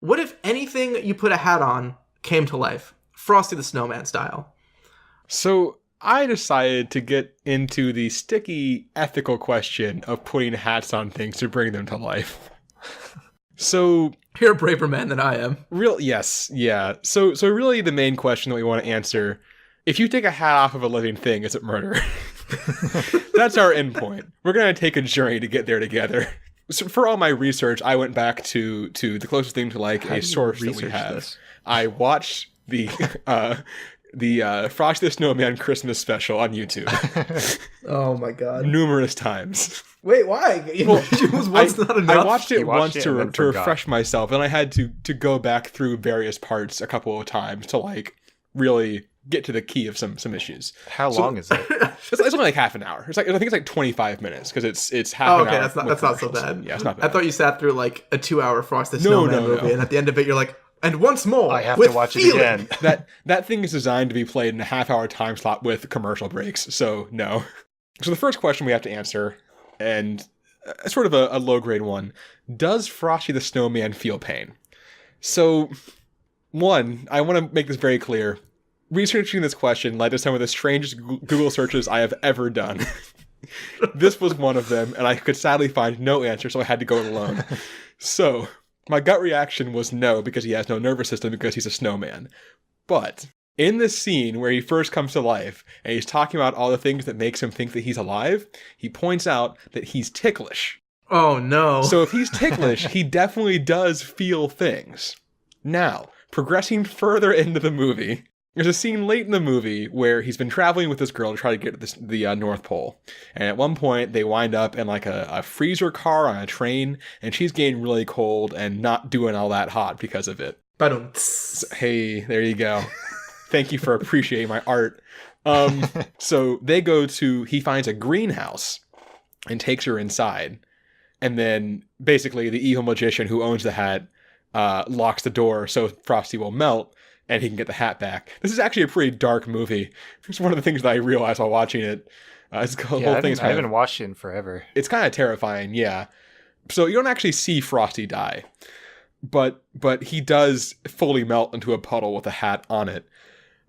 What if anything you put a hat on came to life? Frosty the Snowman style. So I decided to get into the sticky ethical question of putting hats on things to bring them to life. So You're a braver man than I am. Yes, yeah. So really the main question that we want to answer, if you take a hat off of a living thing, is it murder? That's our end point. We're going to take a journey to get there together. So for all my research, I went back to the closest thing to like a source that we have. This? I watched the Frosty the Snowman Christmas special on YouTube. Oh my god. Numerous times. Wait, why? Not enough? I watched it once to refresh myself, and I had to go back through various parts a couple of times to like really get to the key of some issues. How long is it? It's only like half an hour. I think it's like 25 minutes because it's half an hour. Okay, that's not so bad. Yeah, it's not bad. I thought you sat through like a 2-hour Frosty the Snowman movie, and at the end of it, you're like, and once more, I have to watch it again. That thing is designed to be played in a half-hour time slot with commercial breaks. So no. So the first question we have to answer, and sort of a low-grade one, does Frosty the Snowman feel pain? So, one, I want to make this very clear. Researching this question led to some of the strangest Google searches I have ever done. This was one of them, and I could sadly find no answer, so I had to go it alone. So, my gut reaction was no, because he has no nervous system because he's a snowman. But in this scene where he first comes to life, and he's talking about all the things that makes him think that he's alive, he points out that he's ticklish. Oh no. So if he's ticklish, he definitely does feel things. Now, progressing further into the movie, there's a scene late in the movie where he's been traveling with this girl to try to get to the North Pole. And at one point, they wind up in like a freezer car on a train, and she's getting really cold and not doing all that hot because of it. So, hey, there you go. Thank you for appreciating my art. So he finds a greenhouse and takes her inside. And then basically the evil magician who owns the hat locks the door so Frosty will melt and he can get the hat back. This is actually a pretty dark movie. It's one of the things that I realized while watching it. I haven't watched it in forever. It's kind of terrifying, yeah. So you don't actually see Frosty die. But he does fully melt into a puddle with a hat on it.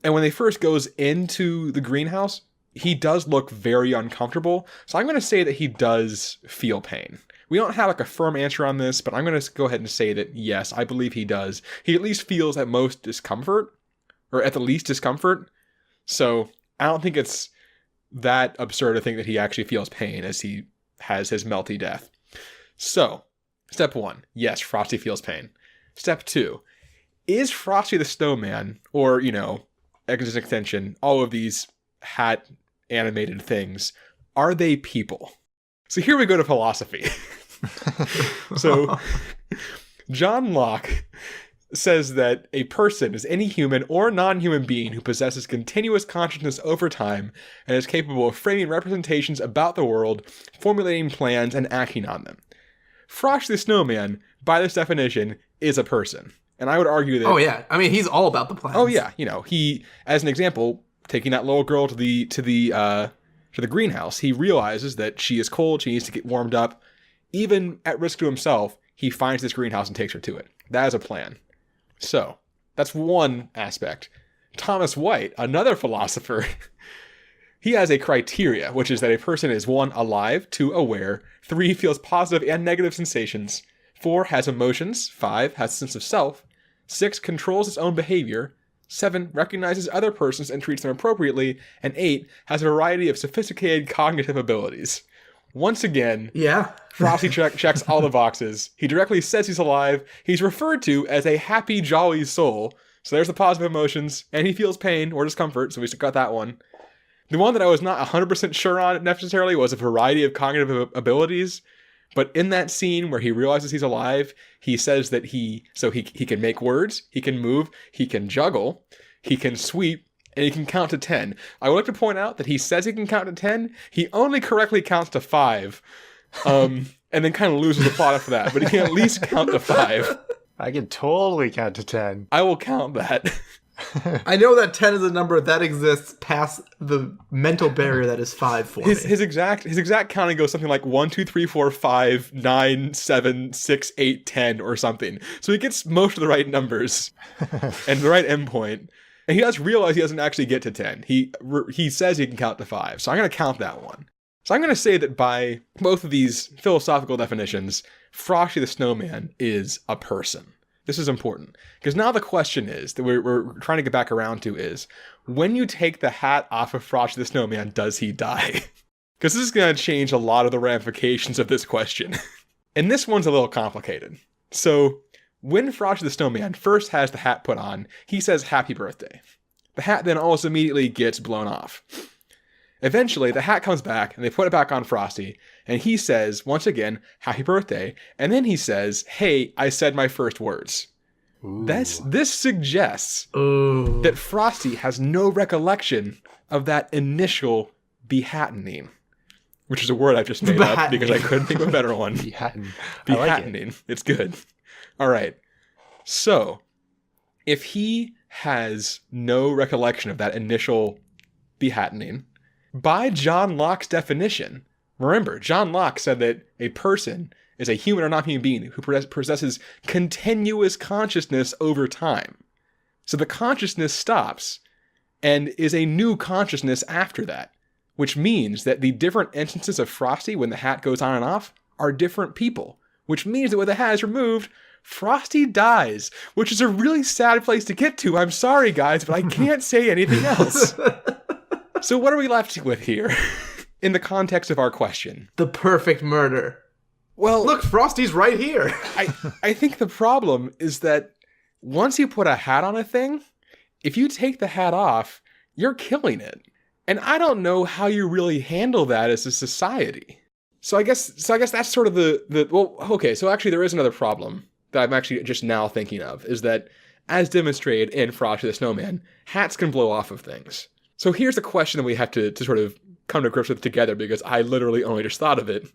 And when they first goes into the greenhouse, he does look very uncomfortable. So I'm going to say that he does feel pain. We don't have like a firm answer on this, but I'm going to go ahead and say that yes, I believe he does. He at least feels at most discomfort, or at the least discomfort. So I don't think it's that absurd to think that he actually feels pain as he has his melty death. So, step 1, yes, Frosty feels pain. Step 2, is Frosty the Snowman, or, as an extension, all of these hat animated things, are they people? So here we go to philosophy. So, John Locke says that a person is any human or non-human being who possesses continuous consciousness over time and is capable of framing representations about the world, formulating plans, and acting on them. Frosty the Snowman, by this definition, is a person. And I would argue that... Oh, yeah. I mean, he's all about the plans. Oh, yeah. He, as an example, taking that little girl to the greenhouse, he realizes that she is cold, she needs to get warmed up. Even at risk to himself, he finds this greenhouse and takes her to it. That is a plan. So, that's one aspect. Thomas White, another philosopher, he has a criteria, which is that a person is 1, alive, 2, aware, 3, feels positive and negative sensations, 4, has emotions, 5, has a sense of self, 6, controls its own behavior, 7, recognizes other persons and treats them appropriately, and 8, has a variety of sophisticated cognitive abilities. Once again, yeah, Frosty checks all the boxes. He directly says he's alive. He's referred to as a happy, jolly soul. So there's the positive emotions, and he feels pain or discomfort, so we got that one. The one that I was not 100% sure on necessarily was a variety of cognitive abilities. But in that scene where he realizes he's alive, he says that he can make words, he can move, he can juggle, he can sweep, and he can count to 10. I would like to point out that he says he can count to 10. He only correctly counts to 5. And then kind of loses the plot after that. But he can at least count to 5. I can totally count to 10. I will count that. I know that 10 is a number that exists past the mental barrier that is 5 for me. His exact counting goes something like 1, 2, 3, 4, 5, 9, 7, 6, 8, 10 or something. So he gets most of the right numbers and the right endpoint. And he does realize he doesn't actually get to 10. He says he can count to 5. So I'm going to count that one. So I'm going to say that by both of these philosophical definitions, Frosty the Snowman is a person. This is important, because now the question is, that we're trying to get back around to is, when you take the hat off of Frosty the Snowman, does he die? Because this is going to change a lot of the ramifications of this question. And this one's a little complicated. So, when Frosty the Snowman first has the hat put on, he says, "Happy birthday." The hat then almost immediately gets blown off. Eventually, the hat comes back, and they put it back on Frosty, and he says, once again, "Happy birthday," and then he says, "Hey, I said my first words." This suggests that Frosty has no recollection of that initial behattening, which is a word I've just made up because I couldn't think of a better one. Behattening. Behattening. It's good. All right. So, if he has no recollection of that initial behattening, by John Locke's definition, remember, John Locke said that a person is a human or non-human being who possesses continuous consciousness over time. So the consciousness stops and is a new consciousness after that, which means that the different instances of Frosty when the hat goes on and off are different people, which means that when the hat is removed, Frosty dies, which is a really sad place to get to. I'm sorry, guys, but I can't say anything else. So what are we left with here in the context of our question? The perfect murder. Well, look, Frosty's right here. I think the problem is that once you put a hat on a thing, if you take the hat off, you're killing it. And I don't know how you really handle that as a society. So I guess that's sort of well, okay, so actually there is another problem that I'm actually just now thinking of, is that as demonstrated in Frosty the Snowman, hats can blow off of things. So here's a question that we have to sort of come to grips with together, because I literally only just thought of it.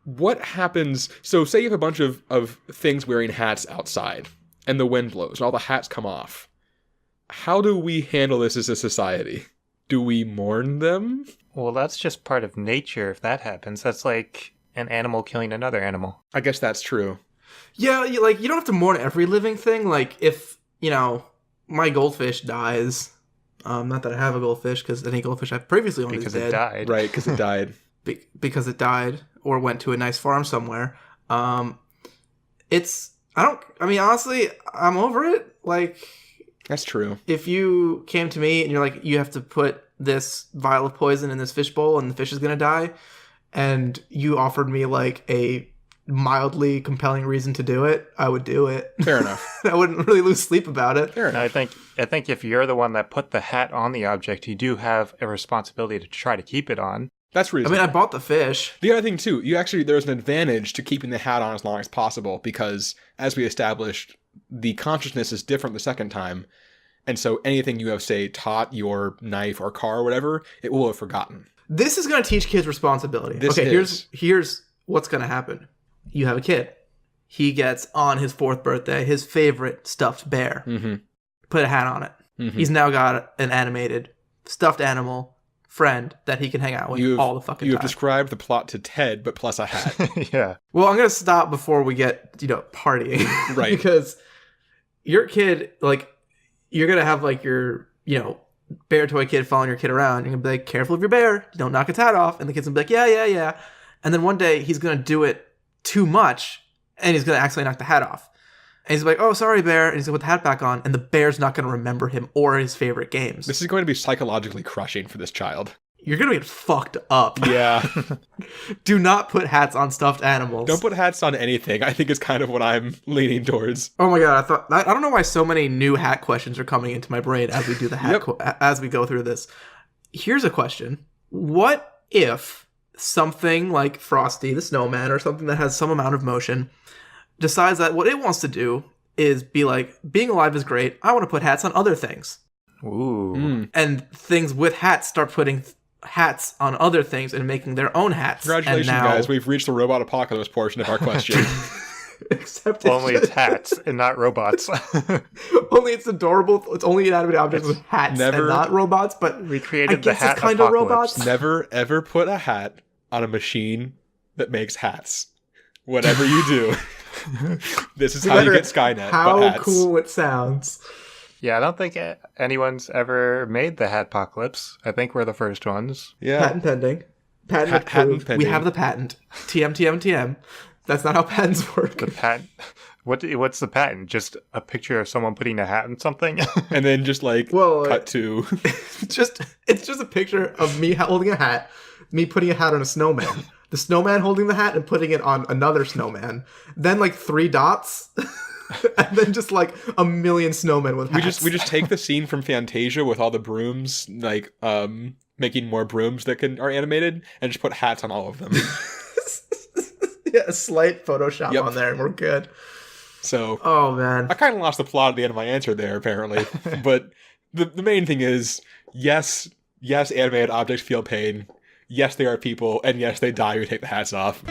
What happens, so say you have a bunch of things wearing hats outside, and the wind blows, and all the hats come off. How do we handle this as a society? Do we mourn them? Well, that's just part of nature if that happens. That's like an animal killing another animal. I guess that's true. Yeah, you don't have to mourn every living thing. Like, if, my goldfish dies, not that I have a goldfish, because any goldfish I've previously owned is dead. Because it died. Right, because it died. Because it died, or went to a nice farm somewhere. Honestly, I'm over it. Like, that's true. If you came to me and you're like, you have to put this vial of poison in this fish bowl and the fish is going to die, and you offered me like a mildly compelling reason to do it, I would do it. Fair enough. I wouldn't really lose sleep about it. Fair enough. I think if you're the one that put the hat on the object, you do have a responsibility to try to keep it on. That's reasonable. I bought the fish. The other thing, too, there's an advantage to keeping the hat on as long as possible, because, as we established, the consciousness is different the second time, and so anything you have, say, taught your knife or car or whatever, it will have forgotten. This is going to teach kids responsibility. Here's what's going to happen. You have a kid. He gets, on his 4th birthday, his favorite stuffed bear. Mm-hmm. Put a hat on it. Mm-hmm. He's now got an animated stuffed animal friend that he can hang out with all the fucking time. You have described the plot to Ted, but plus a hat. Yeah. Well, I'm going to stop before we get, partying. Right. Because your kid, like, you're going to have, like, your, bear toy kid following your kid around. You're going to be like, careful of your bear. Don't knock its hat off. And the kid's going to be like, yeah. And then one day he's going to do it too much, and he's going to accidentally knock the hat off. And he's like, "Oh, sorry, bear." And he's going to put the hat back on, and the bear's not going to remember him or his favorite games. This is going to be psychologically crushing for this child. You're going to get fucked up. Yeah. Do not put hats on stuffed animals. Don't put hats on anything, I think is kind of what I'm leaning towards. Oh my god, I don't know why so many new hat questions are coming into my brain as we do the hat as we go through this. Here's a question. What if something like Frosty the Snowman, or something that has some amount of motion, decides that what it wants to do is be like, being alive is great, I want to put hats on other things. Ooh. And things with hats start putting hats on other things and making their own hats. Congratulations, guys. We've reached the robot apocalypse portion of our question. Except Only it's hats and not robots. only it's adorable. It's only inanimate objects with hats and not robots. But We I created the guess hat it's kind of apocalypse. robots. Never ever put a hat on a machine that makes hats. Whatever you do, this is No how you matter get Skynet. How but hats. cool it sounds. Yeah, I don't think anyone's ever made the hat apocalypse. I think we're the first ones. Yeah. Patent pending. Patent Patent approved. pending. We have the patent. TM. That's not how patents work. The patent. What's the patent? Just a picture of someone putting a hat on something? And then just like Well, cut to it's just a picture of me holding a hat, me putting a hat on a snowman, the snowman holding the hat and putting it on another snowman, then like 3 dots, and then just like a million snowmen with hats. we just take the scene from Fantasia with all the brooms, like making more brooms that are animated, and just put hats on all of them. Yeah, a slight Photoshop Yep. on there, and we're good. So Oh man, I kind of lost the plot at the end of my answer there, apparently. But the main thing is, yes, animated objects feel pain. Yes, they are people, and yes, they die. We take the hats off.